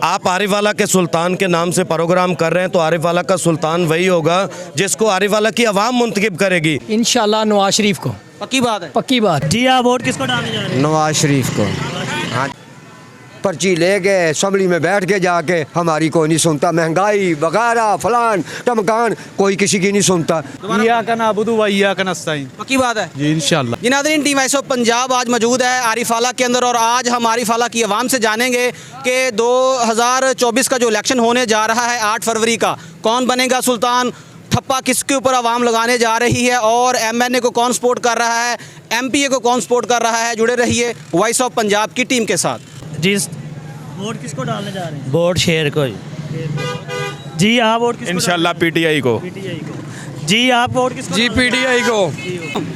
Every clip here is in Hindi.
आप आरिफ वाला के सुल्तान के नाम से प्रोग्राम कर रहे हैं, तो आरिफ वाला का सुल्तान वही होगा जिसको आरिफ वाला की आवाम मुंतखब करेगी। इंशाल्लाह नवाज शरीफ को। पक्की बात है। पक्की बात। जी आप वोट किसको डालने जा रहे हैं? नवाज शरीफ को। हाँ, पर्ची ले गए असम्बली में बैठ के जाके हमारी कोई नहीं सुनता, महंगाई वगैरह फलान टमकान कोई किसी की नहीं सुनता। पक्की बात है जी इंशाल्लाह। जी नाज़रीन, टीम वॉइस ऑफ पंजाब आज मौजूद है आरिफ वाला के अंदर, और आज हम आरिफ वाला की आवाम से जानेंगे कि 2024 का जो इलेक्शन होने जा रहा है 8 फरवरी का, कौन बनेगा सुल्तान, ठप्पा किसके ऊपर आवाम लगाने जा रही है, और MNA को कौन सपोर्ट कर रहा है, MPA को कौन सपोर्ट कर रहा है। जुड़े रहिए वॉइस ऑफ पंजाब की टीम के साथ। जी वोट किसको डालने जा रहे हैं? वोट शेर को। जी आप वोट किसको इंशाल्लाह PTI को। PTI को। जी आप वोट किसको? जी PTI को।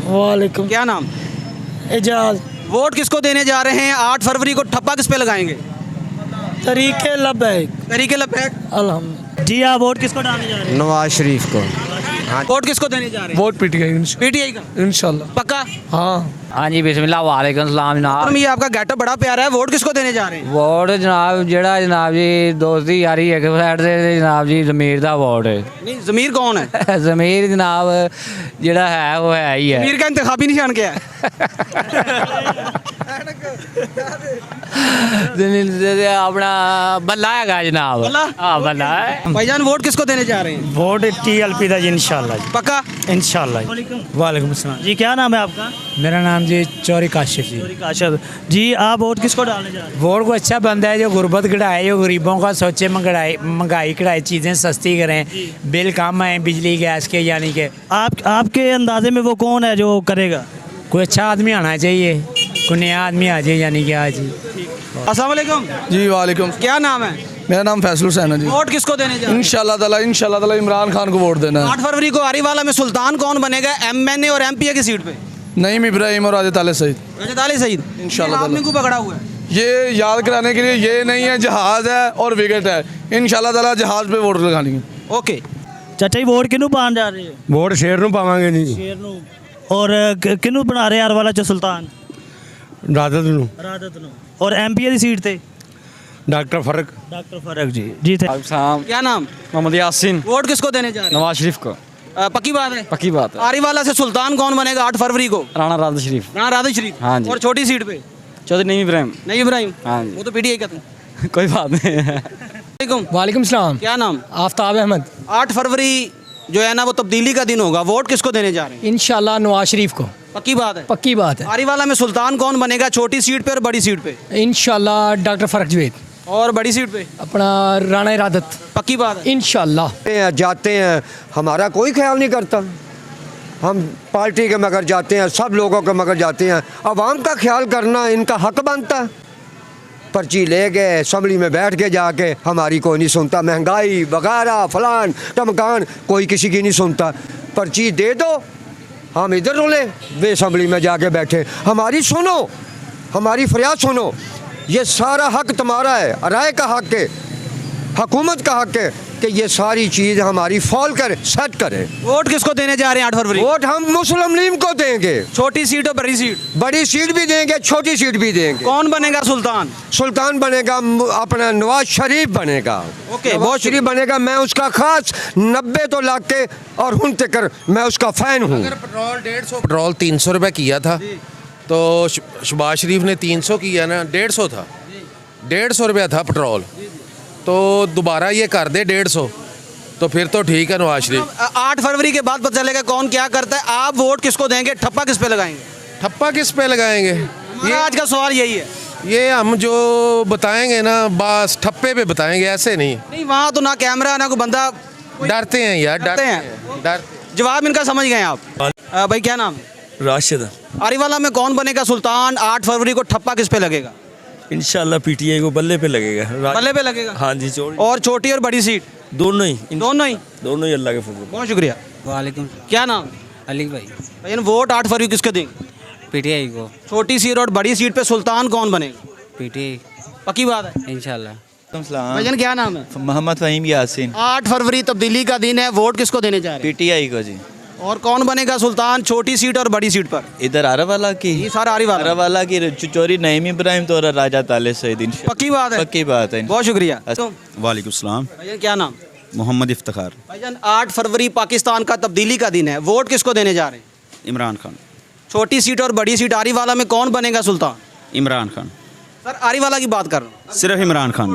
वालेकुम। क्या नाम? एजाज। वोट किसको देने जा रहे हैं 8 फरवरी को, ठप्पा किस पे लगाएंगे? तरीके लबैक। तरीके लबैक। अल्हम्दुलिल्लाह। जी आप वोट किसको डालने जा रहे हैं? नवाज शरीफ को। वोट किसको देने जा रहे हैं? वोट PTI PTI का। इंशाल्लाह। पक्का? हाँ हाँ जी बिस्मिल्लाह वालेकुम सलाम जनाब। ये आपका गेटअप बड़ा प्यारा है, वोट किसको देने जा रहे हैं? वोट जनाब जेड़ा जनाब जी दोस्ती यारी एक साइड से जनाब जी ज़मीर दा वोट है। नहीं, ज़मीर कौन है? ज़मीर जनाब जेड़ा है वो है ही है। ज़मीर का इंतखाबी निशान क्या है? अपना बल्ला है जनाब। बल्ला? हाँ बल्ला है। भाईजान वोट किसको देने जा रहे हैं? वोट TLP का जी इंशाल्लाह जी। पक्का? इंशाल्लाह। वालेकुम सलाम। जी क्या नाम है आपका? मेरा नाम जी चौरी काशिफ जी। चोरी काशद। जी आप वोट किसको डालने जा रहे हैं? वोट को अच्छा बंदा है जो गुर्बत घटाए, जो गरीबों का सोचे, महंगाई घटाए, चीज़ें सस्ती करें, बिल कम आए बिजली गैस के, यानी कि आपके अंदाजे में वो कौन है जो करेगा? कोई अच्छा आदमी आना चाहिए, कोई नया आदमी आ जाए, यानी कि आज अस्सलाम वालेकुम। जी वालेकुम। क्या नाम है? मेरा नाम फैसल हुसैन है जी। वोट किसको देने जा रहे हैं? इंशाल्लाह ताला इमरान खान को वोट देना है। 8 फरवरी को आरीवाला में सुल्तान कौन बनेगा MNA और MPA की सीट पे? नईम इब्राहिम और राजत आले सईद। रजत आली सईद। इंशाल्लाह ये आपने को पकड़ा हुआ है। ये याद कराने के लिए ये नहीं है जहाज है और विकेट है, इंशाल्लाह ताला जहाज पे वोट लगानी है। ओके। चाचा जी वोट किनू पान जा रहे हैं? वोट शेर ਨੂੰ ਪਾਵਾਂਗੇ ਜੀ। शेर नू। और किनू बना रहे यार वाला च सुल्तान? रादत ਨੂੰ। रादत नू। और MPA दी सीट ते? डॉक्टर फर्क। डॉक्टर फरक जी। जी थे। क्या नाम? मोहम्मद यासीन। वोट किसको देने जा रहे हैं? नवाज शरीफ को। पक्की बात है? पक्की बात है। आरीवाला से सुल्तान कौन बनेगा 8 फरवरी को? राणा राधा शरीफ। राणा राधा शरीफ। हाँ जी। और छोटी सीट पे? चौधरी नईम इब्राहिम। नहीं इब्राहिम। हाँ जी। वो तो PTI का था। कोई बात नहीं। वालेकुम। वालेकुम सलाम। क्या नाम? आफ्ताब अहमद। 8 फरवरी जो है ना वो तब्दीली का दिन होगा, वोट किसको देने जा रहे हैं? इंशाल्लाह नवाज शरीफ को। पक्की बात है? पक्की बात है। आरीवाला में सुल्तान कौन बनेगा, छोटी सीट पे और बड़ी सीट पे? इंशाल्लाह डॉक्टर फरक जवेद। और बड़ी सीट पे? अपना राणा इरादत। पक्की बात है? इंशाल्लाह। जाते हैं हमारा कोई ख्याल नहीं करता, हम पार्टी के मगर जाते हैं, सब लोगों के मगर जाते हैं, अवाम का ख्याल करना इनका हक बनता है। पर्ची ले गए असम्बली में बैठ के जाके हमारी कोई नहीं सुनता, महंगाई वगैरह फलान टमकान कोई किसी की नहीं सुनता। पर्ची दे दो, हम इधर रोले, वे असम्बली में जाके बैठे। हमारी सुनो, हमारी फरियाद सुनो, ये सारा हक तुम्हारा है, राय का हक है, हुकूमत का हक है कि ये सारी चीज़ हमारी फॉल करे, सेट करे। वोट किसको देने जा रहे हैं 8 फरवरी? वोट हम मुस्लिम लीग को देंगे, छोटी सीट और बड़ी सीट? बड़ी सीट भी देंगे, छोटी सीट भी देंगे। कौन बनेगा सुल्तान? सुल्तान बनेगा अपना नवाज शरीफ बनेगा। ओके, नवाज शरीफ बनेगा। मैं उसका खास 90 तो लाख के और हुन तक मैं उसका फ़ैन हूँ। पेट्रोल 300 रुपये किया था, तो शहबाज शरीफ ने 300 किया ना, 150 था, 150 रुपया था पेट्रोल, तो दोबारा ये कर दे 150, तो फिर तो ठीक है नवाज शरीफ। 8 फरवरी के बाद पता चलेगा कौन क्या करता है। आप वोट किसको देंगे, ठप्पा किस पे लगाएंगे? ठप्पा किस पे लगाएंगे? ये आज का सवाल यही है। ये हम जो बताएंगे ना बस ठप्पे पे बताएंगे, ऐसे नहीं। नहीं, वहाँ तो ना कैमरा ना कोई बंदा। डरते हैं यार, डरते हैं। जवाब इनका समझ गए आप? भाई क्या नाम? राशिद। आरीवाला में कौन बनेगा सुल्तान 8 फरवरी को, ठप्पा किस पे लगेगा? इंशाल्लाह PTI को बल्ले पे लगेगा। बल्ले पे लगेगा? हाँ जी। और छोटी और बड़ी सीट दोनों ही दोनों ही अल्लाह के फजल। बहुत शुक्रिया। वालेकुम। क्या नाम? अली भाई। भाई वोट 8 फरवरी किसको देंगे? PTI को। छोटी सीट और बड़ी सीट पे सुल्तान कौन बनेगा? PTI। पक्की बात है? इंशाल्लाह। भाईजान क्या नाम है? मोहम्मद फहीम यासीन। 8 फरवरी तब्दीली का दिन है, वोट किसको देने जा रहे हैं? PTI को जी। और कौन बनेगा सुल्तान, छोटी सीट और बड़ी सीट पर? इधर आरावाला की ये सारा आरीवाला। आरावाला की चौधरी नईम इब्राहिम तो राजा ताले सईद इंशाल्लाह। पक्की बात है? पक्की बात है। बहुत शुक्रिया। तो वालेकुम सलाम। भाईजान क्या नाम? मोहम्मद इफ्तिखार। भाईजान 8 फरवरी पाकिस्तान का तब्दीली का दिन है, वोट किसको देने जा रहे हैं? इमरान खान। छोटी सीट और बड़ी सीट आरीवाला में कौन बनेगा सुल्तान? इमरान खान। सर आरीवाला की बात कर रहा हूँ। सिर्फ इमरान खान।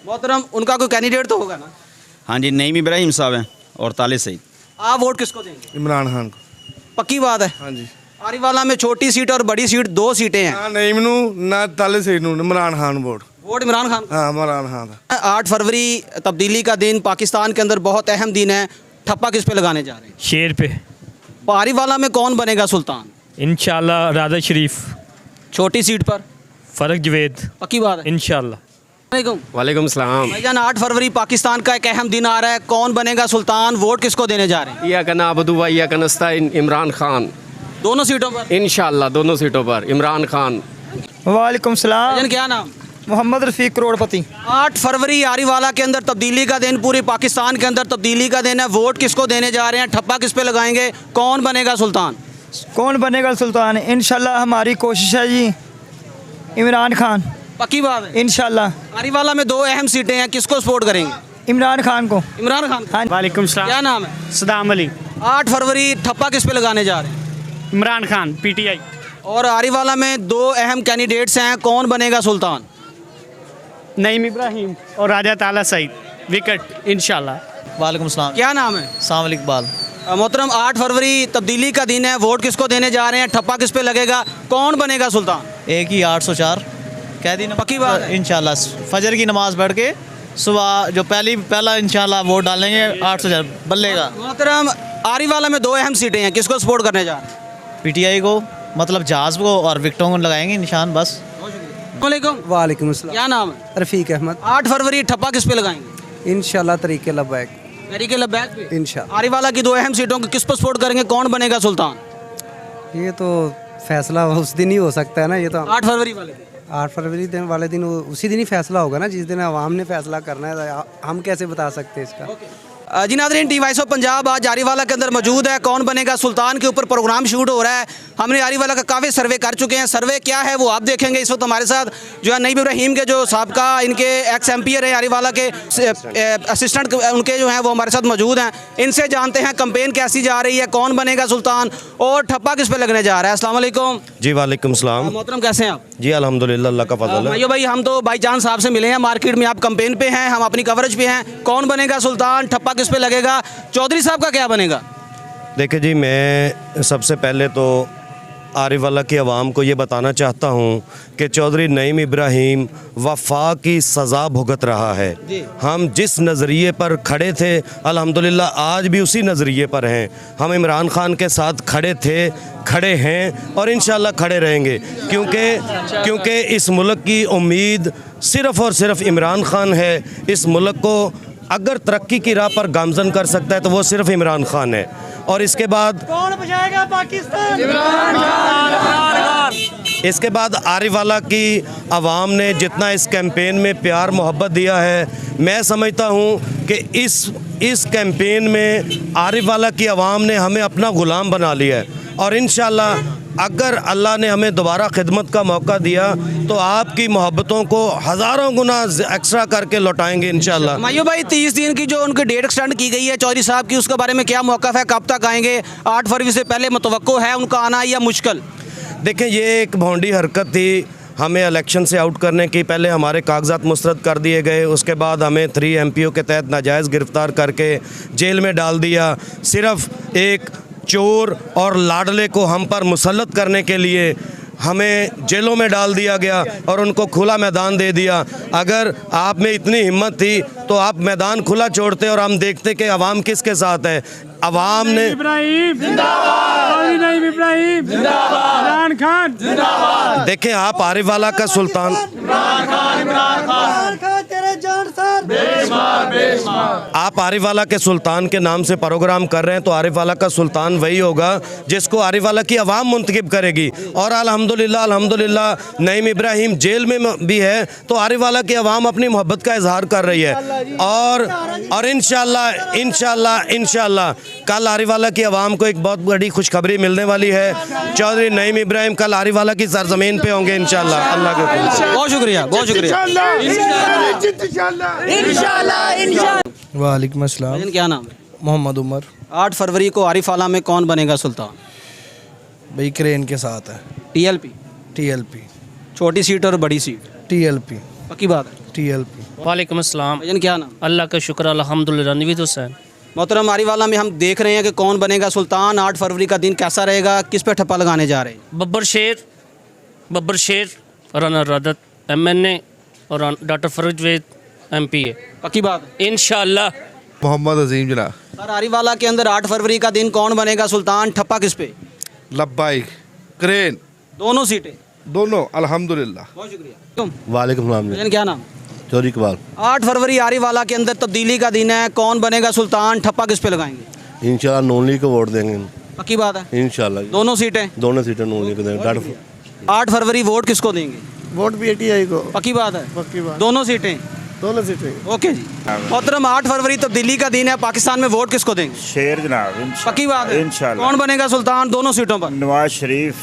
मोहतरम उनका कोई कैंडिडेट तो होगा ना? हाँ जी, नईम इब्राहिम साहब हैं और ताले सईद। आप वोट किसको देंगे? इमरान खान को। पक्की बात है? हाँ जी। आरीवाला में छोटी सीट और बड़ी सीट 2 सीटें हैं। ना नईम नू ना ताले सईद नू, इमरान खान वोट। वोट इमरान खान? हाँ इमरान खान था। 8 फरवरी तब्दीली का दिन पाकिस्तान के अंदर बहुत अहम दिन है, ठप्पा किस पे लगाने जा रहे हैं? शेर पे आरीवाला में कौन बनेगा सुल्तान? इंशाल्लाह राधा शरीफ। छोटी सीट पर? फ़र्क जवेद। पक्की बात है? इंशाल्लाह। वालेकुम सलाम। भाईजान 8 फरवरी पाकिस्तान का एक अहम दिन आ रहा है, कौन बनेगा सुल्तान, वोट किसको देने जा रहे हैं? या कना अबदू व या कनस्ताइन इमरान खान। दोनों सीटों पर? इंशाल्लाह दोनों सीटों पर इमरान खान। वालेकुम सलाम। भाईजान क्या नाम? मोहम्मद रफ़ीक करोड़पति। 8 फरवरी आरीवाला के अंदर तब्दीली का दिन, पूरे पाकिस्तान के अंदर तब्दीली का दिन है, वोट किसको देने जा रहे हैं, ठप्पा किस पे लगाएंगे, कौन बनेगा सुल्तान? कौन बनेगा सुल्तान? इंशाल्लाह हमारी कोशिश है जी, इमरान खान। पक्की बात है? इंशाल्लाह। आरीवाला में 2 अहम सीटें हैं, किसको सपोर्ट करेंगे? इमरान खान को। इमरान खान। हाँ। वालेकुम सलाम। क्या नाम है? सदाम अली। 8 फरवरी ठप्पा किस पे लगाने जा रहे हैं? इमरान खान PTI। और आरीवाला में 2 अहम कैंडिडेट्स हैं, कौन बनेगा सुल्तान? नईम इब्राहिम और राजा ताला सईद, विकेट इंशाल्लाह। वालेकुम सलाम। क्या नाम है? साम इकबाल। मोहतरम 8 फरवरी तब्दीली का दिन है, वोट किसको देने जा रहे हैं, ठप्पा किस पे लगेगा, कौन बनेगा सुल्तान? एक ही 804 कह दी ना। पक्की बात है? इंशाल्लाह फजर की नमाज पढ़ के सुबह जो पहला इंशाल्लाह वोट डालेंगे 804 बल्लेगा। मोहतरम आरीवाला में 2 अहम सीटें हैं, किसको सपोर्ट करने जा रहे हैं? PTI को, मतलब जहाज को और विकटों को लगाएंगे निशान बस। वालेकुम सलाम। क्या नाम है? रफ़ीक अहमद। 8 फरवरी ठप्पा किस पे लगाएंगे? इंशाल्लाह तरीके लबैक। तरीके लबैक पे? इंशाल्लाह। आरीवाला की 2 अहम सीटों को किस पर सपोर्ट करेंगे, कौन बनेगा सुल्तान? ये तो फैसला उस दिन ही हो सकता है ना, ये तो 8 फरवरी वाले दिन। 8 फरवरी दिन वाले दिन उसी दिन ही फैसला होगा ना, जिस दिन आवाम ने फैसला करना है, हम कैसे बता सकते हैं इसका। जी नाज़रीन, टी वाइस ऑफ पंजाब आज आरीवाला के अंदर मौजूद है, कौन बनेगा सुल्तान के ऊपर प्रोग्राम शूट हो रहा है। हमने आरीवाला का काफ़ी सर्वे कर चुके हैं, सर्वे क्या है वो आप देखेंगे। इस वक्त हमारे साथ जो है नईम इब्राहिम के जो साबका इनके एक्स एम्पियर हैं आरीवाला के असिस्टेंट उनके जो हैं वो हमारे साथ मौजूद हैं, इनसे जानते हैं कैंपेन कैसी जा रही है, कौन बनेगा सुल्तान और ठप्पा किस पे लगने जा रहा है। अस्सलाम वालेकुम। जी वालेकुम सलाम। मोहतरम कैसे हैं आप? जी अल्हम्दुलिल्लाह, अल्लाह का फजल है। भाइयों भाई, हम तो भाईजान साहब से मिले हैं मार्केट में, आप कैंपेन पे हैं, हम अपनी कवरेज पे हैं, कौन बनेगा सुल्तान, ठप्पा किस पे लगेगा, चौधरी साहब का क्या बनेगा? देखिए जी, मैं सबसे पहले तो आरीवाला की आवाम को ये बताना चाहता हूँ कि चौधरी नईम इब्राहिम वफा की सज़ा भुगत रहा है। हम जिस नज़रिए पर खड़े थे अल्हम्दुलिल्लाह आज भी उसी नज़रिए पर हैं। हम इमरान खान के साथ खड़े थे, खड़े हैं और इंशाल्लाह खड़े रहेंगे, क्योंकि इस मुल्क की उम्मीद सिर्फ़ और सिर्फ इमरान खान है। इस मुल्क को अगर तरक्की की राह पर गामजन कर सकता है तो वो सिर्फ इमरान खान है। और इसके बाद कौन बचाएगा पाकिस्तान? इसके बाद आरीवाला की आवाम ने जितना इस कैंपेन में प्यार मोहब्बत दिया है, मैं समझता हूँ कि इस कैंपेन में आरीवाला की आवाम ने हमें अपना ग़ुलाम बना लिया है। और इंशाल्लाह अगर अल्लाह ने हमें दोबारा खिदमत का मौका दिया तो आपकी मोहब्बतों को हज़ारों गुना एक्स्ट्रा करके लौटाएंगे इंशाल्लाह। माइयो भाई, 30 दिन की जो उनकी डेट एक्सटेंड की गई है चौधरी साहब की, उसके बारे में क्या मौक़िफ़ है, कब तक आएंगे? 8 फरवरी से पहले मुतवक्को है उनका आना या मुश्किल? देखें, ये एक भोंडी हरकत थी हमें इलेक्शन से आउट करने की। पहले हमारे कागजात मुस्तरद कर दिए गए, उसके बाद हमें 3 MPO के तहत नाजायज़ गिरफ़्तार करके जेल में डाल दिया। सिर्फ़ एक चोर और लाडले को हम पर मुसल्लत करने के लिए हमें जेलों में डाल दिया गया और उनको खुला मैदान दे दिया। अगर आप में इतनी हिम्मत थी तो आप मैदान खुला छोड़ते और हम देखते कि अवाम किसके साथ है। अवाम ने इमरान खान देखें, आप आरीवाला का सुल्तान आप आरिफवाला के सुल्तान के नाम से प्रोग्राम कर रहे हैं, तो आरिफवाला का सुल्तान वही होगा जिसको आरिफवाला की आवाम मुंतखब करेगी। और अल्हम्दुलिल्लाह अल्हम्दुलिल्लाह नईम इब्राहिम जेल में भी है, तो आरिफवाला की आवाम अपनी मोहब्बत का इजहार कर रही है। और इंशाअल्लाह इंशाअल्लाह इंशाअल्लाह कल आरिफवाला की आवाम को एक बहुत बड़ी खुशखबरी मिलने वाली है। चौधरी नईम इब्राहिम कल आरिफवाला की सरजमीन पे होंगे इंशाअल्लाह। अल्लाह के हुक्म से। बहुत शुक्रिया, बहुत शुक्रिया। वालेकुम अस्सलाम। भाईजान क्या नाम है? मोहम्मद उमर। 8 फरवरी को आरिफवाला में कौन बनेगा सुल्तान? भाई क्रेन के साथ है। टीएलपी, टीएलपी, छोटी सीट और बड़ी सीट? टीएलपी, पक्की बात है। टीएलपी। वालेकुम अस्सलाम। भाईजान क्या नाम? अल्लाह का शुक्र अल्हम्दुलिल्लाह। नवीद हुसैन। मोहतरम आरिफवाला में हम देख रहे हैं कि कौन बनेगा सुल्तान। 8 फरवरी का दिन कैसा रहेगा, किस पे ठप्पा लगाने जा रहे हैं? बब्बर शेर राना रादत MNA और डॉक्टर फरूज वेद MPA। पक्की बात है। इंशाअल्लाह। मोहम्मद अजीम जना। सर आरिफवाला के अंदर 8 फरवरी का दिन कौन बनेगा सुल्तान? ठप्पा किस पे? लब्बाइक क्रेन दोनों सीटें? दोनों अल्हम्दुलिल्लाह। बहुत शुक्रिया। तुम? वालेकुम सलाम। भाईजान क्या नाम? चौधरी इकबाल। 8 फरवरी आरिफवाला के अंदर तब्दीली का दिन है, कौन बनेगा सुल्तान? ठप्पा किस पे लगाएंगे? इंशाअल्लाह नून लीग को वोट देंगे पक्की बात है। इंशाअल्लाह। दोनों सीटें? दोनों सीटें नून लीग को देंगे। 8 फरवरी वोट किसको देंगे? वोट PTI को। पक्की बात है। पक्की बात। दोनों सीटें? दोनों सीटें। ओके जी। मोहतरम 8 फरवरी तब्दीली का दिन है, पाकिस्तान में वोट किसको देंगे? शेर जनाब। पक्की बात है। इंशाअल्लाह। कौन बनेगा सुल्तान दोनों सीटों पर? नवाज शरीफ।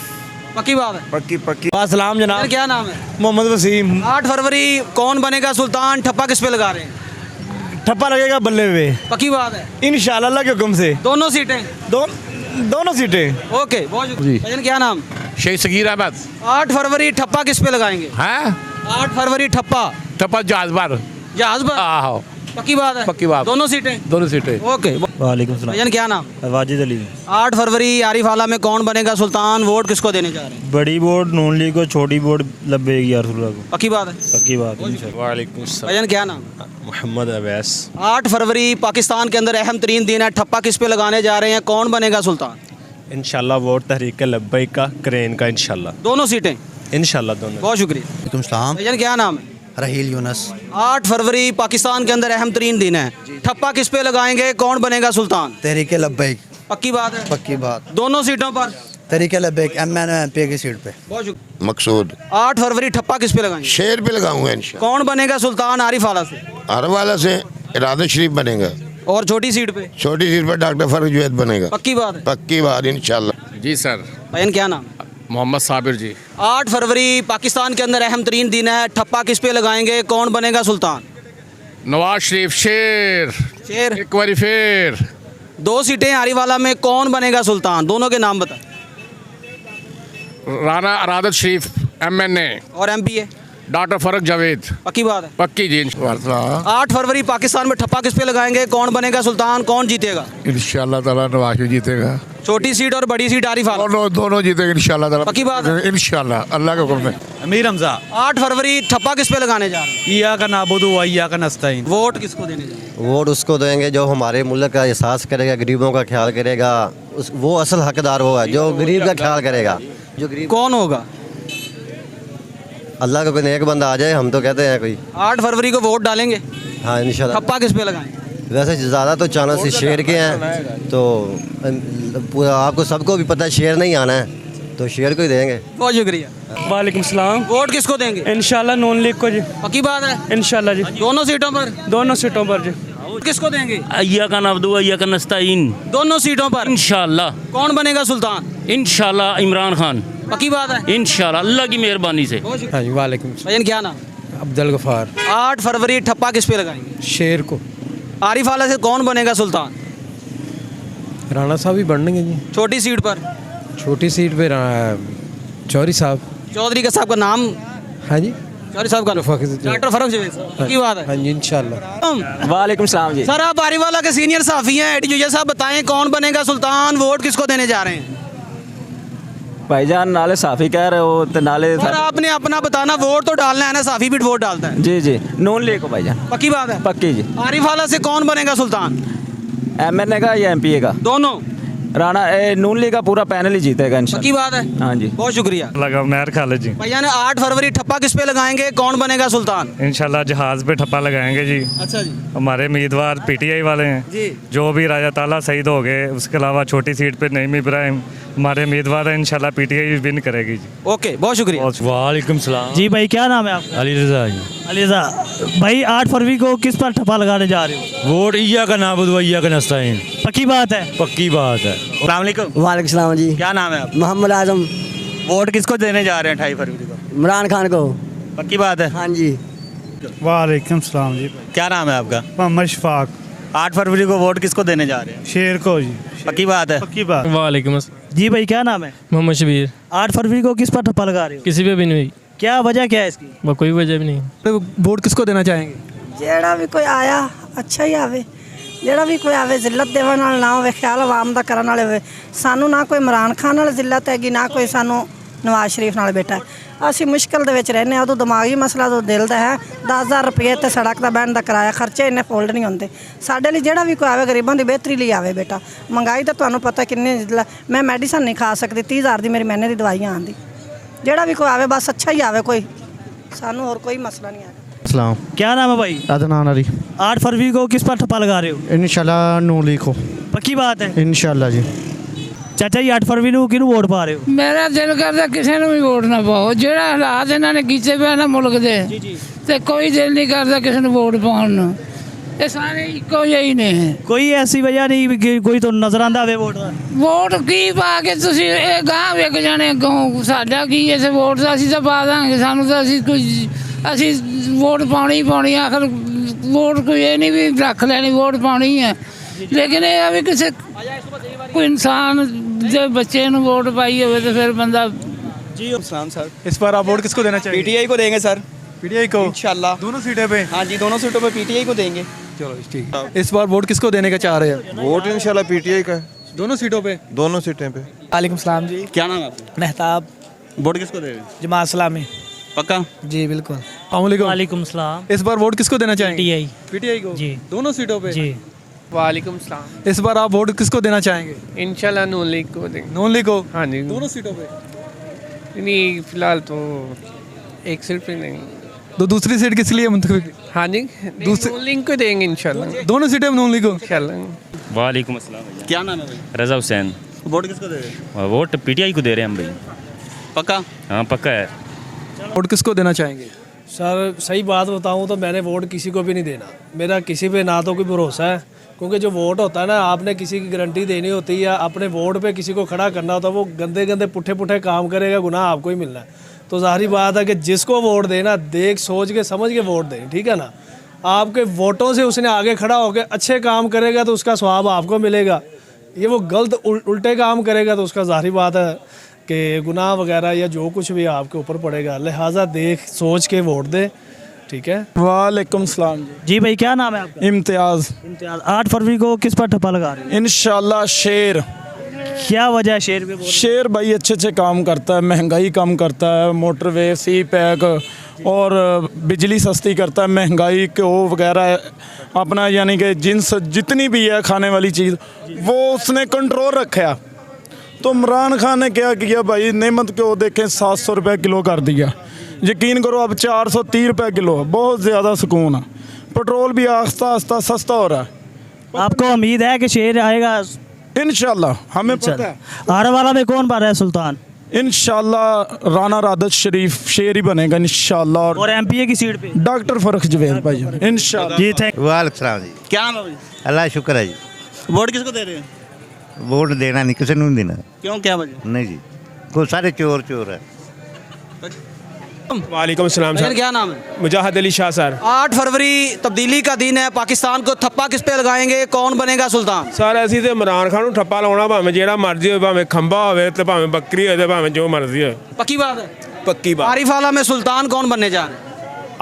पक्की बात है। पक्की पक्की। अस्सलाम सर, जनाब। क्या नाम है? मोहम्मद वसीम। 8 फरवरी कौन बनेगा सुल्तान? ठप्पा किस पे लगा रहे हैं? ठप्पा लगेगा बल्ले पे पक्की बात है। इंशाअल्लाह अल्लाह के हुक्म से। दोनों सीटें? दोनों सीटें। ओके बहुत शुक्रिया। भाईजान क्या नाम? शेख सगीर अहमद। 8 फरवरी ठप्पा किस पे लगाएंगे? हैं 8 फरवरी ठप्पा टपा जहाज पर। जहाज पर? आहो पक्की बात है। पक्की बात। दोनों सीटें? दोनों सीटें। ओके। वालेकुम सलाम। भाईजान क्या नाम? वाजिद अली। 8 फरवरी आरिफवाला में कौन बनेगा सुल्तान? वोट किसको देने जा रहे हैं? बड़ी बोर्ड नून लीग को, छोटी बोर्ड लब्बेगी यारसुल्लाह को। पक्की बात है। पक्की बात है। वालेकुम सलाम। भाईजान क्या नाम? मोहम्मद अवैस। 8 फरवरी पाकिस्तान के अंदर अहम तरीन दिन है, ठप्पा किस पे लगाने जा रहे हैं? कौन बनेगा सुल्तान? इंशाल्लाह वोट तहरीक लब्बैक का, क्रेन का इंशाल्लाह। दोनों सीटें? इंशाल्लाह दोनों। बहुत शुक्रिया। वालेकुम सलाम। भाईजान क्या नाम है? रहील यूनस। 8 फरवरी पाकिस्तान के अंदर अहम तरीन दिन है, ठप्पा किस पे लगाएंगे? कौन बनेगा सुल्तान? तहरीके लब्बैक। पक्की बात है। पक्की बात। दोनों सीटों पर? तहरीके लब्बैक MNA MPA की सीट पे। बहुत शुक्रिया। मकसूद 8 फरवरी ठप्पा किस पे लगाएंगे? शेर पे लगाऊंगा इंशाल्लाह। कौन बनेगा सुल्तान आरिफवाला से? आरिफवाला से इरादा शरीफ बनेगा। और छोटी सीट पे? छोटी सीट पर डॉक्टर फरूज वैद बनेगा। पक्की बात है। पक्की बात इंशाल्लाह। जी सर। भाईजान क्या नाम? मोहम्मद साबिर जी। 8 फरवरी पाकिस्तान के अंदर अहम तरीन दिन है, ठप्पा किस पे लगाएंगे? कौन बनेगा सुल्तान? नवाज शरीफ शेर। शेर? एक बारी फिर। 2 सीटें आरिफवाला में, कौन बनेगा सुल्तान? दोनों के नाम बता। राना अरादत शरीफ MNA और MPA? डॉक्टर फरूक जावेद। पक्की बात है। पक्की जी। 8 फरवरी पाकिस्तान में ठप्पा किस पे लगाएंगे? कौन बनेगा सुल्तान? कौन जीतेगा? इंशाअल्लाह ताला नवाज शरीफ जीतेगा। छोटी सीट और बड़ी सीट आरिफवाला? दोनों जीतेंगे इंशाअल्लाह ताला। पक्की बात है। इंशाअल्लाह अल्लाह के हुक्म से। अमीर हमजा। 8 फरवरी ठप्पा किस पे लगाने जा रहे हैं? इया का नाबुदु व इया का नस्ताइन। वोट किसको देने जा रहे हैं? वोट उसको देंगे जो हमारे मुल्क का एहसास करेगा, गरीबों का ख्याल करेगा। वो असल हकदार वो है जो गरीब का ख्याल करेगा। जो गरीब कौन होगा? अल्लाह का कोई नेक बंदा आ जाए, हम तो कहते हैं कोई। 8 फरवरी को वोट डालेंगे, हाँ इंशाल्लाह। ठप्पा किस पे लगाएं? वैसे ज़्यादा तो चांस शेर के हैं, तो पूरा आपको सबको भी पता है शेर नहीं आना है, तो शेर को ही देंगे। बहुत शुक्रिया। वालेकुम सलाम। वोट किसको देंगे? इंशाल्लाह नून लीग को जी। पक्की बात है। इंशाल्लाह जी। दोनों सीटों पर? दोनों सीटों पर जी। किसको देंगे? अय्या का नाबुदु व इया का नस्ताइन। दोनों सीटों पर? इंशाल्लाह। कौन बनेगा सुल्तान? इंशाल्लाह इमरान खान। पक्की बात है। इंशाल्लाह अल्लाह की मेहरबानी से। हाँ जी वालेकुम। भाईजान क्या नाम? अब्दुल गफार। 8 फरवरी ठप्पा किस पे लगाएंगे? शेर को। आरिफवाला से कौन बनेगा सुल्तान? राणा साहब ही बढ़ेंगे जी। छोटी सीट पर? छोटी सीट पे चौधरी साहब। चौधरी का साहब का नाम? हाँ जी चौधरी साहब का डॉक्टर फरूक जावेद साहब। पक्की बात है। हाँ जी इंशाल्लाह। वालेकुम सलाम जी। सर आप आरिफवाला के सीनियर साफी हैं, एडीजोजा साहब बताएं कौन बनेगा सुल्तान? वोट किसको देने जा रहे हैं? भाईजान नाले साफ़ी कह रहे हो तो नाले सर आपने अपना बताना, वोट तो डालना है ना, साफी भी वोट डालता है। जी जी नून लीग को भाईजान। पक्की बात है। पक्की जी। आरिफवाला से कौन बनेगा सुल्तान? MNA का या MPA का? दोनों? राणा नून लीग का पूरा पैनल ही जीतेगा इंशाल्लाह। की बात है। हाँ जी, बहुत शुक्रिया। लगा मैर खालिद जी। भैया ने 8 फरवरी ठप्पा किस पे लगाएंगे, कौन बनेगा सुल्तान? इंशाल्लाह जहाज पे ठप्पा लगाएंगे जी। अच्छा जी। हमारे उम्मीदवार पीटीआई वाले हैं जी। जो भी राजा ताला शहीद हो गए, उसके अलावा छोटी सीट पे नईम इब्राहिम हमारे उम्मीदवार हैं। इंशाल्लाह पीटीआई विन करेगी जी। ओके, बहुत शुक्रिया। वालेकुम सलाम जी भाई क्या नाम है आपका? अली रजा जी। अली रज़ा भाई 8 फरवरी को किस पर ठप्पा लगाने जा रहे हो? वोट ईया का नाबुद वैया का नस्ताइन, पक्की बात है? पक्की बात है। अस्सलाम वालेकुम। वालेकुम सलाम जी। क्या नाम है आप? मोहम्मद आजम। वोट किसको देने जा रहे हैं 28 फरवरी को? इमरान खान को। पक्की बात है? हाँ जी। वालेकुम सलाम जी। क्या नाम है आपका? मोहम्मद शफाक। 8 फरवरी को वोट किसको देने जा रहे हैं? शेर को जी। पक्की बात है? पक्की बात। वालेकुम जी भाई क्या नाम है? मोहम्मद शबीर। 8 फरवरी को किस पर ठप्पा लगा रहे हो? किसी पे भी नहीं, क्या वजह क्या है इसकी? वो कोई वजह भी नहीं। वोट किसको देना चाहेंगे? ਜਿਹੜਾ ਵੀ ਕੋਈ ਆਇਆ ਅੱਛਾ ਹੀ ਆਵੇ, ਜਿਹੜਾ ਵੀ ਕੋਈ ਆਵੇ ਜ਼ਿਲਤ ਦੇਵਣ ਵਾਲਾ ਨਾ ਹੋਵੇ, ਖਿਆਲ ਆਵਾਮ ਦਾ ਕਰਨ ਵਾਲੇ ਹੋਵੇ। ਸਾਨੂੰ ਨਾ ਕੋਈ ਇਮਰਾਨ ਖਾਨ ਨਾਲ ਜ਼ਿਲਤ ਹੈਗੀ, ਨਾ ਕੋਈ ਸਾਨੂੰ ਨਵਾਜ਼ ਸ਼ਰੀਫ ਨਾਲ ਬੈਠਾ ਹੈ। ਅਸੀਂ ਮੁਸ਼ਕਿਲ ਦੇ ਵਿੱਚ ਰਹਿੰਦੇ ਹਾਂ। ਉਦੋਂ ਦਿਮਾਗੀ ਮਸਲਾ ਉਦੋਂ ਦਿਲ ਦਾ ਹੈ। 10,000 ਰੁਪਏ ਤੇ ਸੜਕ ਦਾ ਬਹਿਣ ਦਾ ਕਿਰਾਇਆ ਖਰਚੇ ਇੰਨੇ ਫੋਲਡ ਨਹੀਂ ਹੁੰਦੇ ਸਾਡੇ ਲਈ। ਜਿਹੜਾ ਵੀ ਕੋਈ ਆਵੇ ਗਰੀਬਾਂ ਦੀ ਬਿਹਤਰੀ ਲਈ ਆਵੇ ਬੇਟਾ। ਮਹਿੰਗਾਈ ਤਾਂ ਤੁਹਾਨੂੰ ਪਤਾ ਕਿੰਨੀ, ਮੈਂ ਮੈਡੀਸਨ ਨਹੀਂ ਖਾ ਸਕਦੀ, 30,000 ਦੀ ਮੇਰੀ ਮਹੀਨੇ ਦੀ ਦਵਾਈਆਂ ਆਉਂਦੀ। ਜਿਹੜਾ ਵੀ ਕੋਈ ਆਵੇ ਬਸ ਅੱਛਾ ਹੀ ਆਵੇ, ਕੋਈ ਸਾਨੂੰ ਹੋਰ ਕੋਈ ਮਸਲਾ नहीं है। सलाम। क्या नाम है भाई? अदनान अली। 8 फरवरी को किस पर ठप्पा लगा रहे हो? इंशाल्लाह नून लीग को। पक्की बात है? इंशाल्लाह जी। ਚਾਚਾ ਜੀ 8 ਫਰਵਰੀ ਨੂੰ ਕਿਹਨੂੰ ਵੋਟ ਪਾ ਰਹੇ ਹੋ? ਮੇਰਾ ਦਿਲ ਕਰਦਾ ਕਿਸੇ ਨੂੰ ਵੀ ਵੋਟ ਨਾ ਪਾਓ। ਜਿਹੜਾ ਹਾਲਾਤ ਇਹਨਾਂ ਨੇ ਕੀਤੇ ਪਏ ਨਾ ਮੁਲਕ ਦੇ, ਤੇ ਕੋਈ ਦਿਲ ਨਹੀਂ ਕਰਦਾ ਕਿਸੇ ਨੂੰ ਵੋਟ ਪਾਉਣ ਨੂੰ। ਇਹ ਸਾਰੇ ਇੱਕੋ ਜਿਹੇ ਹੀ ਨੇ। ਕੋਈ ਐਸੀ ਵਜ੍ਹਾ ਨਹੀਂ ਵੀ ਕਿ ਕੋਈ ਤੁਹਾਨੂੰ ਨਜ਼ਰ ਆਂਦਾ ਹੋਵੇ ਵੋਟ ਦਾ? ਵੋਟ ਕੀ ਪਾ ਕੇ ਤੁਸੀਂ ਇਹ ਗਾਂਹ ਵੇਖ ਜਾਣੇ ਅੱਗੋਂ। ਸਾਡਾ ਕੀ ਇਸ ਵੋਟ ਦਾ, ਅਸੀਂ ਤਾਂ ਪਾ ਦਾਂਗੇ। ਸਾਨੂੰ ਤਾਂ ਅਸੀਂ ਵੋਟ ਪਾਉਣੀ ਪਾਉਣੀ। ਆਖਰ ਵੋਟ ਕੋਈ ਇਹ ਨਹੀਂ ਵੀ ਰੱਖ ਲੈਣੀ, ਵੋਟ ਪਾਉਣੀ ਹੈ। ਲੇਕਿਨ ਇਹ ਆ ਵੀ ਕਿਸੇ ਕੋਈ ਇਨਸਾਨ ਦੇ ਬੱਚੇ ਨੂੰ ਵੋਟ ਪਾਈ होवे तो फिर बंदा। जी सर, इस बार आप वोट किसको देना चाहिए? पीटीआई को देंगे सर। पीटीआई को इंशाल्लाह। दोनों सीटें पे? हाँ जी, दोनों सीटों पे पीटीआई को देंगे। चलो ठीक है। इस बार वोट किसको देने का चाह रहे हैं? वोट इंशाल्लाह पीटीआई का है। दोनों सीटों पे? दोनों सीटें पे। वालेकुम सलाम जी। क्या नाम है आपका? मेहताब। वोट किसको दे रहे हैं? जमात इस्लामी। पक्का? जी बिल्कुल। वालेकुम। वालेकुम सलाम। इस बार वोट किसको देना चाहेंगे? पीटीआई। पीटीआई को जी। दोनों सीटों पे? जी। वालेकुम सलाम। इस बार आप वोट किसको देना चाहेंगे? इंशाल्लाह नून लीग को देंगे। नून लीग को? हाँ जी। दोनों सीटों पे? नहीं, फिलहाल तो एक सीट पे नहीं। तो दूसरी सीट किस लिए मुंतखब की? हाँ जी, नून लीग को देंगे इंशाल्लाह। दोनों सीटें नून लीग को? इंशाल्लाह। वालेकुम अस्सलाम। क्या नाम है भाई? रजा हुसैन। वोट किसको दे रहे हैं? वोट पीटीआई को दे रहे हैं हम भाई। पक्का? हाँ पक्का है। वोट किसको देना चाहेंगे? सर सही बात बताऊं तो मैंने वोट किसी को भी नहीं देना। मेरा किसी पे ना तो कोई भरोसा है, क्योंकि जो वोट होता है ना, आपने किसी की गारंटी देनी होती है या अपने वोट पे किसी को खड़ा करना होता है, वो गंदे गंदे पुट्ठे पुट्ठे काम करेगा, गुनाह आपको ही मिलना है। तो ज़ाहिर बात है कि जिसको वोट देना देख सोच के समझ के वोट दें, ठीक है ना। आपके वोटों से उसने आगे खड़ा होकर अच्छे काम करेगा तो उसका स्वाब आपको मिलेगा। ये वो गलत उल्टे काम करेगा तो उसका ज़ाहिर बात है कि गुनाह वगैरह या जो कुछ भी आपके ऊपर पड़ेगा। लिहाजा देख सोच के वोट दे, ठीक है। वालेकुम सलाम जी। जी भाई क्या नाम है आपका? इम्तियाज़। इम्तियाज 8 फरवरी को किस पर ठप्पा लगा रहे हो? इंशाल्लाह शेर। क्या वजह है शेर पे बोल? शेर भाई अच्छे अच्छे काम करता है, महंगाई कम करता है, मोटरवे, सी पैक और बिजली सस्ती करता है। महंगाई को वगैरह अपना यानी कि जिन्स जितनी भी है खाने वाली चीज़ वो उसने कंट्रोल रखा। तो इमरान खान ने क्या किया भाई, नेमत को देखें 700 रुपये किलो कर दिया। यकीन करो अब 430 रुपये किलो, बहुत ज़्यादा सुकून है। पेट्रोल भी आस्ता आस्ता सस्ता हो रहा है। आपको उम्मीद है कि शेर आएगा? इंशाल्लाह हमें पता है। आने वाला में कौन बन रहा है सुल्तान? इंशाल्लाह राना रादत शरीफ शेर ही बनेगा इंशाल्लाह। और एमपीए की सीट पे डॉक्टर फरख जवेद भाई इंशाल्लाह। जी थैंक। वालेकुम सलाम जी। क्या नाम है भाई? अल्लाह शुक्र है जी। वोट किसको दे रहे हैं? वोट देना नहीं, किसी नहीं देना। क्यों, क्या वजह? नहीं जी, कोई सारे चोर चोर है। वालेकुम सलाम सर। क्या नाम है? मुजाहिद अली शाह सर। 8 फरवरी तब्दीली का दिन है। पाकिस्तान को थप्पा किस पे लगाएंगे, कौन बनेगा सुल्तान? सर ਅਸੀਂ ਤੇ ਇਮਰਾਨ ਖਾਨ ਨੂੰ ਠੱਪਾ ਲਾਉਣਾ, ਭਾਵੇਂ ਜਿਹੜਾ ਮਰਜ਼ੀ ਹੋਵੇ, ਭਾਵੇਂ ਖੰਭਾ ਹੋਵੇ ਤੇ ਭਾਵੇਂ ਬੱਕਰੀ ਹੋਵੇ, ਭਾਵੇਂ ਜੋ मर्जी ਹੋਵੇ। पक्की बात है? पक्की बात। आरिफ आला में सुल्तान कौन बनने जा रहे हैं?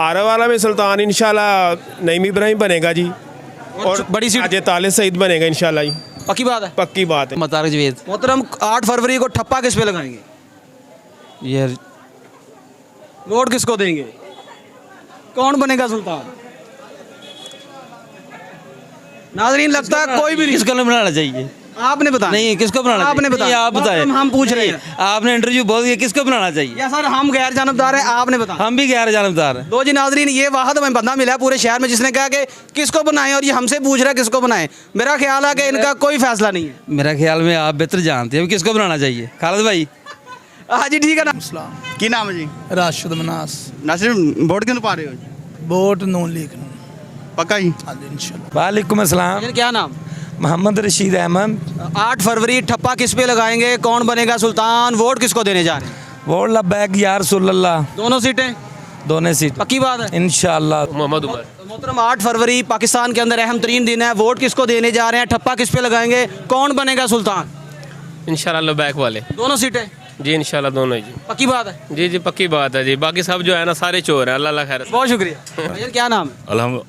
आरा वाला में सुल्तान इंशाल्लाह नईम इब्राहिम बनेगा जी। और बड़ी सीट अजय ताले सईद बनेगा इंशाल्लाह जी। पक्की बात है? पक्की बात है। मतार जवेद। मोहतरम 8 फरवरी को ठप्पा किस पे लगाएंगे? ये वोट किसको देंगे, कौन बनेगा सुल्तान? नाजरीन लगता है कोई भी नहीं। किसको नहीं बनाना चाहिए? आपने बताया नहीं, किसको बनाना आपने चाहिए? बताया, नहीं, आप बताएं। हम पूछ रहे हैं। आपने इंटरव्यू बहुत किया, किसको बनाना चाहिए? या सर हम गैर जानबदार हैं, आपने बताया। हम भी गैर जानबदार हैं। दो जी नाजरीन, ये वाहद हमें बंदा मिला है पूरे शहर में जिसने कहा कि किसको बनाएं, और ये हमसे पूछ रहा है किसको बनाएं। मेरा ख्याल है कि इनका कोई फैसला नहीं है। मेरा ख्याल में आप बेहतर जानते हैं किसको बनाना चाहिए। खालिद भाई। हाँ जी ठीक है ना। की नाम है जी? राशिद मनास। नासिर वोट क्यों पा रहे हो? वोट नून लीग पक्का ही? वालेकुम अस्सलाम। क्या नाम? मोहम्मद रशीद अहमद। 8 फरवरी ठप्पा किस पे लगाएंगे, कौन बनेगा सुल्तान, वोट किसको देने जा रहे हैं? वोट लब्बैक या रसूलल्लाह। दोनों सीटें? दोनों सीट पक्की बात है इंशाअल्लाह। मोहम्मद उमर। मोहतरम 8 फरवरी पाकिस्तान के अंदर अहम तरीन दिन है, वोट किसको देने जा रहे हैं, ठप्पा किस पे लगाएंगे, कौन बनेगा सुल्तान? इंशाल्लाह बैक वाले। दोनों सीटें? जी इंशाल्लाह दोनों ही जी। पक्की बात है? जी जी पक्की बात है जी, बाकी सब जो है ना सारे चोर हैं। अल्लाह खैर। बहुत शुक्रिया। भैया क्या नाम है?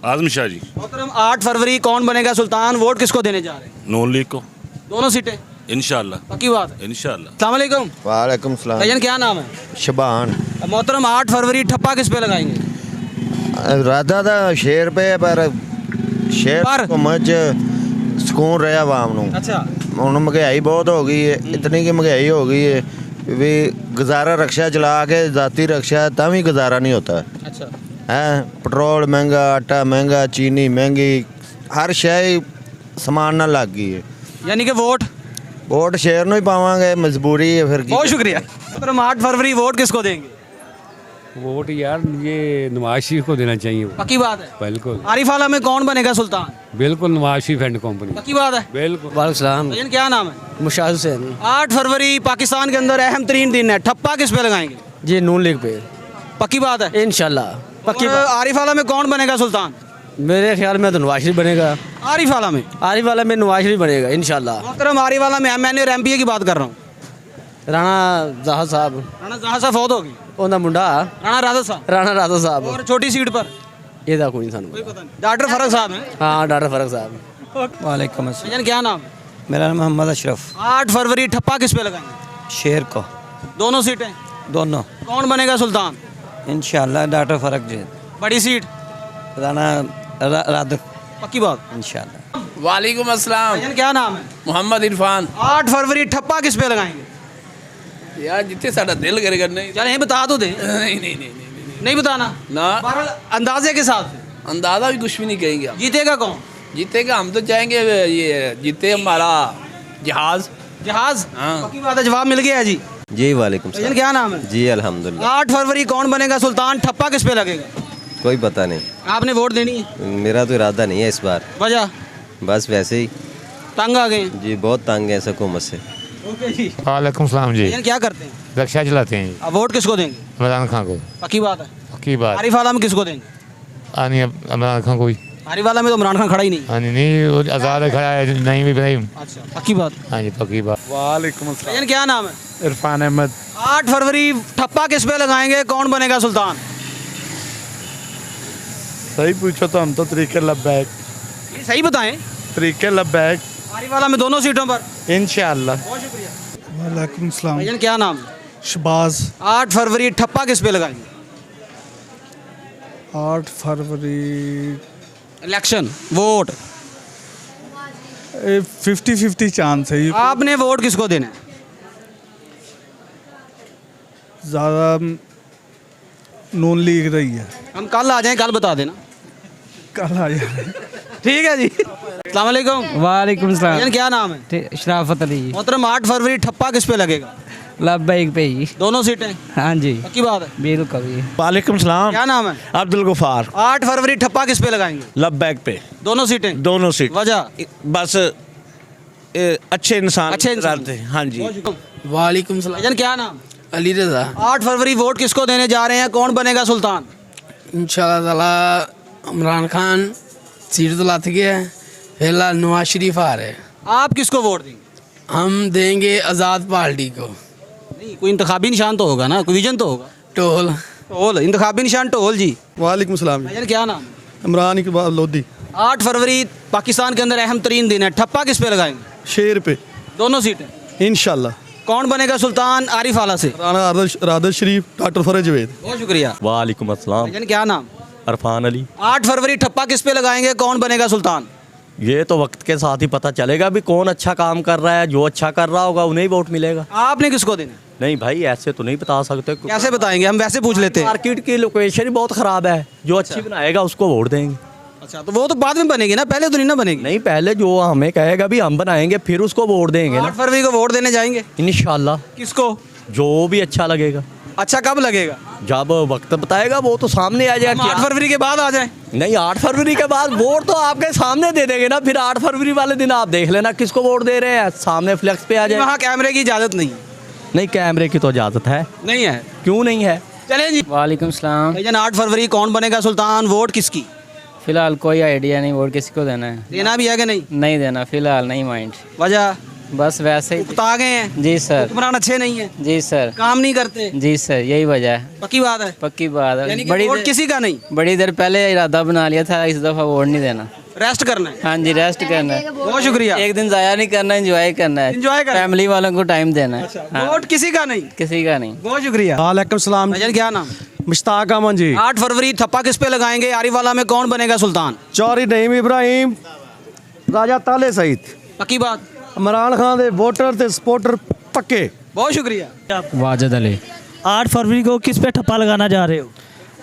आजम शाह जी। मोहतरम 8 फरवरी कौन बनेगा सुल्तान, वोट किसको देने जा रहे हैं? नून लीग को दोनों सीटें? इंशाल्लाह। पक्की बात है? इंशाल्लाह। अस्सलाम वालेकुम। वालेकुम सलाम। भैया क्या नाम है? शबान। मोहतरम 8 फरवरी ठप्पा किस पे लगाएंगे? राधा ਦਾ शेर पे पर शेर को मज ਸਕੂਨ ਰਿਹਾ ਆਵਾਮ ਨੂੰ। अच्छा। ਹੁਣ ਮਹਿੰਗਾਈ ਬਹੁਤ ਹੋ ਗਈ ਹੈ, ਇਤਨੀ ਕਿ ਮਹਿੰਗਾਈ ਹੋ ਗਈ है भी गुजारा रक्षा चला के जाती रक्षा तभी गुजारा नहीं होता। अच्छा। है पेट्रोल महंगा, आटा महंगा, चीनी महंगी, हर शय समान ना लग गई है। यानी कि वोट शेर ਨੂੰ ही पावांगे, मजबूरी है फिर। बहुत शुक्रिया। मोहतरम 8 फरवरी वोट किसको देंगे? वोट यार ये नवाज शरीफ को देना चाहिए। पक्की बात है? बिल्कुल। आरिफ आला में कौन बनेगा सुल्तान? बिल्कुल नवाज शरीफ एंड कंपनी। पक्की बात है? बिल्कुल। वालेकुम। क्या नाम है? मुशाहिद हुसैन। 8 फरवरी पाकिस्तान के अंदर अहम तरीन दिन है, ठप्पा किस पे लगाएंगे? जी नून लीग पे। पक्की बात है? इंशाल्लाह पक्की और बात। आरिफ आला में कौन बनेगा सुल्तान? मेरे ख्याल में तो नवाज शरीफ बनेगा। आरिफ आला में? आरिफ वाला में नवाज शरीफ बनेगा इंशाल्लाह। मोहतरम आरिफ आला में MNA और MPA की बात कर रहा हूँ। राणा जहाज साहब। राणा जहाज साहब फौत होगी। ਉਹਦਾ ਮੁੰਡਾ राणा राजा साहब। राणा राजा साहब। और छोटी सीट पर? ਇਹਦਾ ਕੋਈ ਸਾਨੂੰ डॉक्टर फरक साहब है। हाँ डॉक्टर फरक साहब। वालेकुम अस्सलाम। भैया क्या नाम? मेरा नाम मोहम्मद अशरफ। 8 फरवरी ठप्पा किस पे लगाएंगे? शेर को। दोनों सीटें? दोनों। कौन बनेगा सुल्तान? इंशाअल्लाह डॉक्टर फरक जी। बड़ी सीट? राना राद। पक्की बात? इंशाअल्लाह। वालेकुम अस्सलाम। भैया क्या नाम है? मोहम्मद इरफान। 8 फरवरी ठप्पा किस पे लगाएंगे? यार जितने साਡਾ दिल करेगा नहीं। चल बता तो दे। नहीं बताना ना। अंदाजे के साथ? अंदाजा भी कुछ भी नहीं कहेंगे हम। जीतेगा कौन? जीतेगा हम तो चाहेंगे ये जीते हमारा जहाज। जहाज? हाँ। पक्की बात है, जवाब मिल गया जी। जी वालेकुम भैया क्या नाम है? जी अल्हम्दुलिल्लाह। 8 फरवरी कौन बनेगा सुल्तान, ठप्पा किस पे लगेगा? कोई पता नहीं। आपने वोट देनी है? मेरा तो इरादा नहीं है इस बार। वजह? बस वैसे ही तंग आ गए? जी बहुत तंग है इस हुकूमत से। ओके जी। वालेकुम सलाम जी। भैया क्या करते हैं? रक्षा चलाते हैं। अब वोट किसको देंगे? इमरान खान को। पक्की बात है? पक्की बात। आरिफ आला में किसको देंगे? आनी इमरान खान को। आरिफ आला में तो इमरान खान खड़ा ही नहीं। आनी नहीं वो आज़ाद खड़ा है नहीं भी इब्राहिम। अच्छा पक्की बात? हाँ जी पक्की बात। वालेकुम भैया क्या नाम है? इरफान अहमद। 8 फरवरी ठप्पा किस पे लगाएंगे, कौन बनेगा सुल्तान? सही पूछो तो हम तो तरीके लब्बैक। ये सही बताएं। तरीके लब्बैक आरिफ आला में दोनों सीटों पर? इंशाअल्लाह। बहुत शुक्रिया। वालेकुम सलाम। भैया क्या नाम है? शबाज। 8 फरवरी ठप्पा किस पे लगाएंगे? 8 फरवरी इलेक्शन वोट 50-50 चांस है। आपने वोट किसको देना है? ज़्यादा नून लीग रही है। हम कल आ जाएं, कल बता देना। कल आ जाए। ठीक है जी। अस्सलाम वालेकुम। वालेकुम भैया सलाम। क्या नाम है? शराफत अली। मोहतरम 8 फरवरी ठप्पा किस पे लगेगा? लब्बैक पे ही। दोनों सीटें? हाँ जी पक्की बात है? बिल्कुल। वालेकुम सलाम। क्या नाम है? अब्दुल गफार। 8 फरवरी ठप्पा किस पे लगाएंगे? लब्बैक पे। दोनों सीटें? दोनों सीट। वजह? बस अच्छे इंसान अच्छे इंसान। रहते हैं। हाँ जी। वालेकुम सलाम। भैया क्या नाम? अली रजा। 8 फरवरी वोट किसको देने जा रहे हैं, कौन बनेगा सुल्तान? इंशाल्लाह ताला इमरान खान सीट तो लाते गया है, फिलहाल नवाज शरीफ आ रहे हैं। आप किसको वोट देंगे? हम देंगे आज़ाद पार्टी को। नहीं कोई इंतखाबी निशान तो होगा ना, कोई विजन तो होगा। टोल। टोल इंतखाबी निशान टोल जी। वालेकुम सलाम। भैया क्या नाम? इमरान इकबाल लोधी। 8 फरवरी पाकिस्तान के अंदर अहम तरीन दिन है, ठप्पा किस पे लगाएंगे? शेर पे। दोनों सीटें? इंशाल्लाह। कौन बनेगा सुल्तान आरिफ आला से? राना राधा शरीफ, डॉक्टर फरज जवेद। बहुत शुक्रिया। वालेकुम अस्सलाम। भैया क्या नाम? अरफान अली। 8 फरवरी ठप्पा किस पे लगाएंगे, कौन बनेगा सुल्तान? ये तो वक्त के साथ ही पता चलेगा भी कौन अच्छा काम कर रहा है। जो अच्छा कर रहा होगा उन्हें ही वोट मिलेगा। आपने किसको देना? नहीं भाई ऐसे तो नहीं बता सकते। कैसे बताएंगे, हम वैसे पूछ लेते हैं। मार्केट की लोकेशन ही बहुत ख़राब है, जो अच्छी बनाएगा उसको वोट देंगे। अच्छा, तो वो तो बाद में बनेगी ना, पहले तो नहीं ना बनेगी? नहीं, पहले जो हमें कहेगा भी हम बनाएंगे फिर उसको वोट देंगे ना। 8 फरवरी को वोट देने जाएंगे इंशाल्लाह। किसको? जो भी अच्छा लगेगा। अच्छा कब लगेगा? जब वक्त बताएगा वो तो सामने आ जाएगा। 8 फरवरी के बाद आ जाए? नहीं, 8 फरवरी के बाद वोट तो आपके सामने दे देंगे ना। फिर 8 फरवरी वाले दिन आप देख लेना किसको वोट दे रहे हैं, सामने फ्लैक्स पे आ जाए। वहाँ कैमरे की इजाज़त नहीं? नहीं, कैमरे की तो इजाज़त है। नहीं है? क्यों नहीं है? चलें जी। वालेकुम सलाम। भाईजान 8 फरवरी कौन बनेगा सुल्तान, वोट किसकी? फिलहाल कोई आइडिया नहीं, वोट किसी को देना है। देना भी है कि नहीं? नहीं देना, फिलहाल नहीं माइंड। वजह? बस वैसे ही उकता गए हैं। जी सर। हुक्मरान अच्छे नहीं है? जी सर। काम नहीं करते? जी सर, यही वजह है। पक्की बात है? पक्की बात है। यानी कि वोट किसी का नहीं? बड़ी देर पहले इरादा बना लिया था, इस दफ़ा वोट नहीं देना। रेस्ट करना है? हाँ जी, रेस्ट करना है। बहुत शुक्रिया। एक दिन ज़ाया नहीं करना, एंजॉय करना है। एंजॉय करना है। फैमिली वालों को टाइम देना है। हाँ। वोट किसी का नहीं? किसी का नहीं। बहुत शुक्रिया। वालेकुम सलाम। भाईजान क्या नाम? मुश्ताक अमन जी। 8 फरवरी थप्पा किस पे लगाएंगे? आरीवाला में कौन बनेगा सुल्तान? चौधरी नईम इब्राहिम, राजा ताले सईद। पक्की बात? इमरान खान दे वोटर ते सपोर्टर पक्के। बहुत शुक्रिया। वाजिद अली। 8 फरवरी को किस पे ठप्पा लगाना जा रहे हो?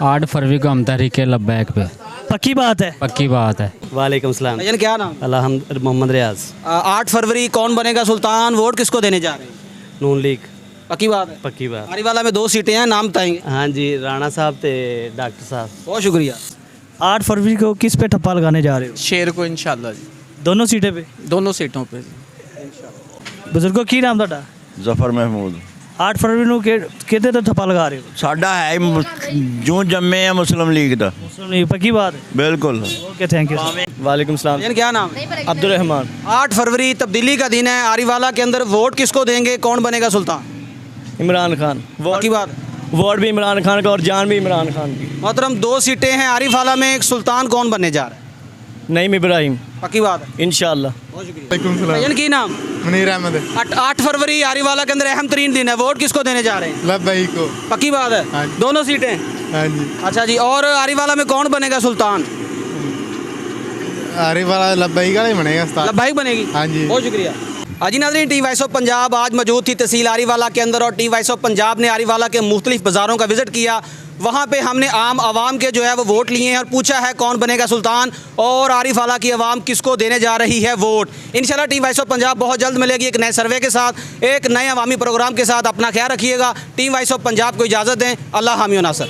8 फरवरी को हम तहरीक लब्बैक पे। पक्की बात है? पक्की बात है। वालेकुम सलाम। भाईजान क्या नाम? अल्हम्दुलिल्लाह, मोहम्मद रियाज। 8 फरवरी कौन बनेगा सुल्तान, वोट किसको देने जा रहे हैं? नून लीग। पक्की बात है? पक्की बात। आरीवाला में 2 सीटें हैं, नाम बताएंगे। हाँ जी, राणा साहब ते डॉक्टर साहब। बहुत शुक्रिया। 8 फरवरी को किस पे ठप्पा लगाने जा रहे हो? शेर को इंशाल्लाह जी। दोनों सीटें पे? दोनों सीटों पे। बुजुर्गो की नाम ਤੁਹਾਡਾ? जफर महमूद। 8 फरवरी ਨੂੰ ਕਿਹਦੇ ਤੇ ਠੱਪਾ ਲਗਾ ਰਹੇ ਹੋ? साडा है जो जम्मे है मुस्लिम लीग दा। मुस्लिम लीग पक्की बात है? बिल्कुल। Okay, thank you. वालेकुम सलाम। भाईजान क्या नाम? अब्दुल रहमान। 8 फरवरी तब्दीली का दिन है, आरीवाला के अंदर वोट किसको देंगे, कौन बनेगा सुल्तान? इमरान खान। पक्की बात? वोट भी इमरान खान का और जान भी इमरान खान की। मोहतरम 2 सीटें हैं आरीवाला में, एक सुल्तान कौन बनने जा रहा है? नईम इब्राहिम। पक्की बात है? इंशाल्लाह। भाईजान की नाम? मुनीर अहमद। 8 फरवरी आरीवाला के अंदर अहम तरीन दिन है, वोट किसको देने जा रहे हैं? लब्बैक को। पक्की बात है? दोनों सीटें? हाँ जी। अच्छा जी, और आरीवाला में कौन बनेगा सुल्तान? आरीवाला लब्बैक का ही बनेगा। लब्बैक बनेगी? हाँ जी। बहुत शुक्रिया। जी नाज़रीन, टी वॉइस ऑफ पंजाब आज मौजूद थी तहसील आरीवाला के अंदर और टी वॉइस ऑफ पंजाब ने आरीवाला के मुख्तलिफ बाज़ारों का विज़िट किया। वहाँ पे हमने आम आवाम के जो है वो वोट लिए हैं और पूछा है कौन बनेगा सुल्तान और आरीवाला की आवाम किसको देने जा रही है वोट। इंशाल्लाह टी वॉइस ऑफ पंजाब बहुत जल्द मिलेगी एक नए सर्वे के साथ, एक नए अवामी प्रोग्राम के साथ। अपना ख्याल रखिएगा। टी वॉइस ऑफ पंजाब को इजाज़त दें। अल्लाह हामी व नासर।